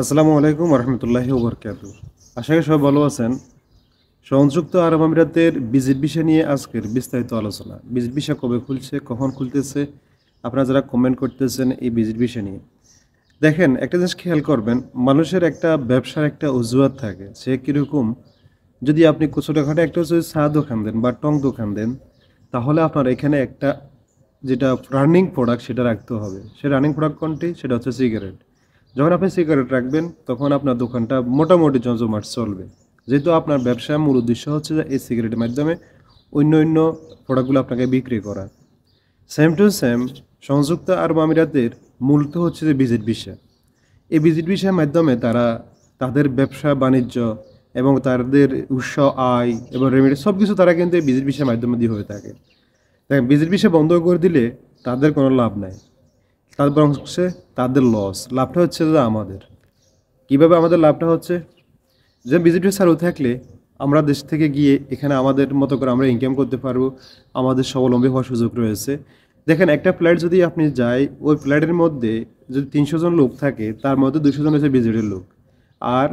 আসসালামু আলাইকুম রহমতুল্লাহি ওবরকাতুহ। আশা করি সবাই ভালো আছেন। সংযুক্ত আরব আমিরাতের ভিজিট ভিসা নিয়ে আজকের বিস্তারিত আলোচনা। ভিজিট ভিসা কবে খুলছে, কখন খুলতেছে, আপনারা যারা কমেন্ট করতেছেন এই ভিজিট ভিসা নিয়ে, দেখেন একটা জিনিস খেয়াল করবেন, মানুষের একটা ব্যবসার একটা অজুহাত থাকে। সে কীরকম, যদি আপনি ছোটোখাটো একটা যদি চা দোকান দেন বা টং দোকান দেন, তাহলে আপনার এখানে একটা যেটা রানিং প্রোডাক্ট সেটা রাখতে হবে। সে রানিং প্রোডাক্ট কোনটি? সেটা হচ্ছে সিগারেট। যখন আপনি সিগারেট রাখবেন তখন আপনার দোকানটা মোটামুটি জমজমাট চলবে, যেহেতু আপনার ব্যবসার মূল উদ্দেশ্য হচ্ছে যে এই সিগারেটের মাধ্যমে অন্য অন্য প্রোডাক্টগুলো আপনাকে বিক্রি করা। সেম টু সেম সংযুক্ত আরব আমিরাতের মূলত হচ্ছে যে ভিজিট ভিসা। এই ভিজিট ভিসার মাধ্যমে তারা তাদের ব্যবসা বাণিজ্য এবং তাদের উৎস আয় এবং রেমিডি সব কিছু তারা কিন্তু এই ভিজিট ভিসার মাধ্যমে দিয়ে হয়ে থাকে। দেখেন, ভিজিট ভিসা বন্ধ করে দিলে তাদের কোনো লাভ নাই, তার বরং হচ্ছে তাদের লস। লাভটা হচ্ছে যে আমাদের। কীভাবে আমাদের লাভটা হচ্ছে? যে ভিজিট ভিসা চালু থাকলে আমরা দেশ থেকে গিয়ে এখানে আমাদের মতো করে আমরা ইনকাম করতে পারবো, আমাদের স্বাবলম্বী হওয়ার সুযোগ রয়েছে। দেখেন, একটা ফ্লাইট যদি আপনি যাই, ওই ফ্লাইটের মধ্যে যদি 300 জন লোক থাকে, তার মধ্যে 200 জন হচ্ছে ভিজিটের লোক, আর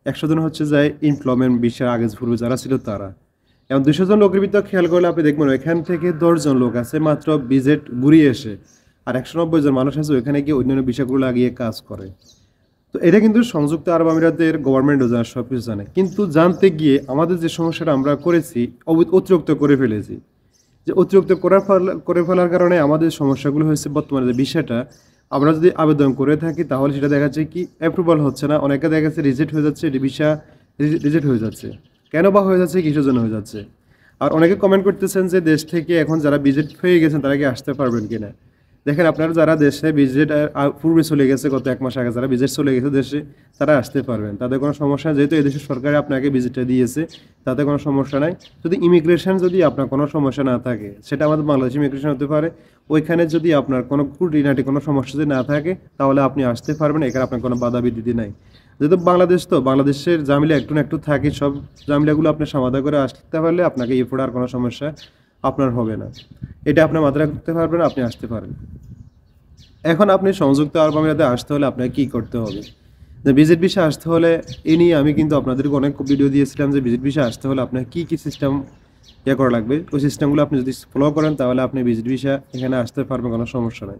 100 জন হচ্ছে যায় এমপ্লয়মেন্ট ভিসার আগে পূর্বে যারা ছিল তারা। এবং 200 জন লোকের ভিতর খেয়াল করলে আপনি দেখবেন এখান থেকে 10 জন লোক আছে মাত্র ভিজিট ঘুরিয়ে এসে, আর 190 জন মানুষ আছে ওইখানে গিয়ে অন্যান্য বিষয়গুলো লাগিয়ে কাজ করে। তো এটা কিন্তু সংযুক্ত আরব আমিরাতের গভর্নমেন্টও জানে, সব কিছু জানে, কিন্তু জানতে গিয়ে আমাদের যে সমস্যাটা আমরা করেছি, অতিরিক্ত করে ফেলেছি। যে অতিরিক্ত করে ফেলার কারণে আমাদের সমস্যাগুলো হয়েছে। বর্তমানে যে বিষয়টা আমরা যদি আবেদন করে থাকি তাহলে সেটা দেখা যাচ্ছে কি অ্যাপ্রুভাল হচ্ছে না, অনেকে দেখা যাচ্ছে রিজেক্ট হয়ে যাচ্ছে, ভিসা রিজেক্ট হয়ে যাচ্ছে। কেন বা হয়ে যাচ্ছে, কিসের জন্য হয়ে যাচ্ছে? আর অনেকে কমেন্ট করতেছেন যে দেশ থেকে এখন যারা ভিজিট হয়ে গেছেন তারা কি আসতে পারবেন কিনা। দেখেন, আপনারা যারা দেশে ভিজিট পূর্বে চলে গেছে, গত 1 মাস আগে যারা ভিজিট চলে গেছে দেশে, তারা আসতে পারবেন, তাদের কোনো সমস্যা নেই। যেহেতু এদেশের সরকার আপনাকে ভিজিটটা দিয়েছে, তাতে কোনো সমস্যা নাই। যদি ইমিগ্রেশন যদি আপনার কোনো সমস্যা না থাকে, সেটা আমাদের বাংলাদেশ ইমিগ্রেশন হতে পারে, ওইখানে যদি আপনার কোনো খুঁটিনাটি কোনো সমস্যা যদি না থাকে তাহলে আপনি আসতে পারবেন, এখানে আপনার কোনো বাধা বিধি নাই। যেহেতু বাংলাদেশ, তো বাংলাদেশের জামিলা একটু না একটু থাকে, সব জামিলাগুলো আপনি সমাধান করে আসতে পারলে আপনাকে এরপরে আর কোনো সমস্যা আপনার হবে না। এটা আপনার মাথায় রাখতে পারবেন, আপনি আসতে পারেন। এখন আপনি সংযুক্ত আরব আমিরাতে আসতে হলে আপনাকে কী করতে হবে? যে ভিজিট ভিসা আসতে হলে এ নিয়ে আমি কিন্তু আপনাদেরকে অনেক ভিডিও দিয়েছিলাম যে ভিজিট ভিসা আসতে হলে আপনার কী কী সিস্টেম করা লাগবে। ওই সিস্টেমগুলো আপনি যদি ফলো করেন তাহলে আপনি ভিজিট ভিসা এখানে আসতে পারবেন, কোনো সমস্যা নাই।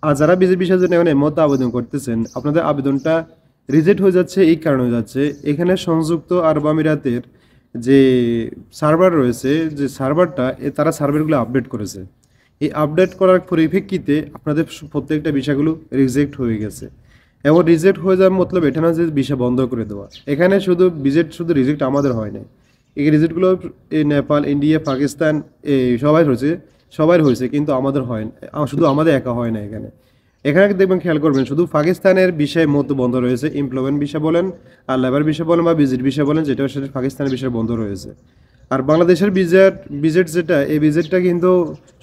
আর যারা ভিজিট ভিসার জন্য এখন এই মুহূর্তে আবেদন করতেছেন, আপনাদের আবেদনটা রিজেক্ট হয়ে যাচ্ছে এই কারণে হয়ে যাচ্ছে, এখানে সংযুক্ত আরব আমিরাতের যে সার্ভার রয়েছে, যে সার্ভারটা তারা সার্ভারগুলো আপডেট করেছে। এই আপডেট করার পরিপ্রেক্ষিতে আপনাদের প্রত্যেকটা ভিসাগুলো রিজেক্ট হয়ে গেছে। এবং রিজেক্ট হয়ে যাওয়ার মতলব এটা না যে ভিসা বন্ধ করে দেওয়া। এখানে শুধু রিজেক্ট আমাদের হয় না, এই রিজেক্টগুলো এই নেপাল, ইন্ডিয়া, পাকিস্তান এই সবাই হয়েছে, কিন্তু আমাদের হয় না, শুধু আমাদের একা হয় না। এখানে এখানে দেখবেন, খেয়াল করবেন, শুধু পাকিস্তানের বিষয় মতো বন্ধ রয়েছে। এমপ্লয়মেন্ট ভিসা বলেন আর লেবার ভিসা বলেন বা ভিজিট ভিসা বলেন, যেটা সেটা পাকিস্তানের বিষয় বন্ধ রয়েছে। আর বাংলাদেশের ভিজিট যেটা, এই ভিজিটটা কিন্তু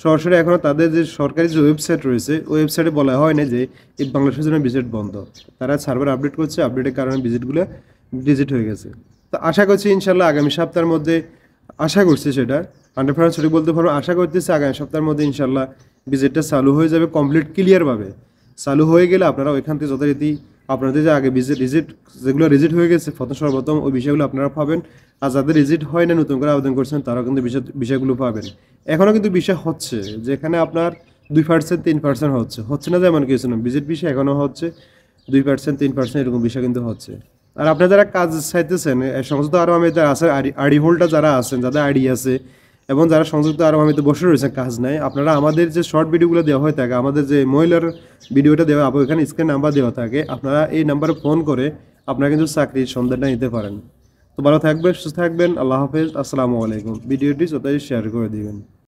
সরাসরি এখনও তাদের যে সরকারি যে ওয়েবসাইট রয়েছে, ওই ওয়েবসাইটে বলা হয় না যে এই বাংলাদেশের জন্য ভিজিট বন্ধ। তারা সার্ভার আপডেট করছে, আপডেটের কারণে ভিজিটগুলো ডিজিট হয়ে গেছে। তো আশা করছি ইনশাল্লাহ আগামী সপ্তাহের মধ্যে, আশা করছি সেটা 100% সঠিক বলতে পারবো, আশা করতেছি আগামী সপ্তাহের মধ্যে ইনশাল্লাহ ভিজিটটা চালু হয়ে যাবে কমপ্লিট ক্লিয়ারভাবে। চালু হয়ে গেলে আপনারা ওইখান থেকে যথারীতি আপনাদের যে আগে রিজিট যেগুলো রিজিট হয়ে গেছে সর্বপ্রথম ওই বিষয়গুলো আপনারা পাবেন। আর যাদের রিজিট হয় না, নতুন করে আবেদন করছেন, তারাও কিন্তু বিষয়গুলো পাবেন। এখনও কিন্তু বিষয় হচ্ছে, যেখানে আপনার 2% 3% হচ্ছে না যেমন কিছু না, ভিজিট বিষয় এখনও হচ্ছে 2% 3% এরকম বিষয় কিন্তু হচ্ছে। আর আপনারা যারা কাজ চাইতেছেন, সংযুক্ত আরব আমিরাতে আছে আইডি হোল্ডার যারা আছেন, যাদের আইডি আছে এবং যারা সংযুক্ত আরব আমিরাতে বসে রয়েছেন কাজ নাই, আপনারা আমাদের যে শর্ট ভিডিওগুলো দেওয়া হয়ে থাকে, আমাদের যে মহিলার ভিডিওটা দেওয়া, এখানে স্ক্রিন নাম্বার দেওয়া থাকে, আপনারা এই নাম্বারে ফোন করে আপনারা কিন্তু চাকরির সন্ধানটা নিতে পারেন। তো ভালো থাকবেন, সুস্থ থাকবেন, আল্লাহ হাফেজ, আসসালামু আলাইকুম। ভিডিওটি যথাযথ শেয়ার করে দিবেন।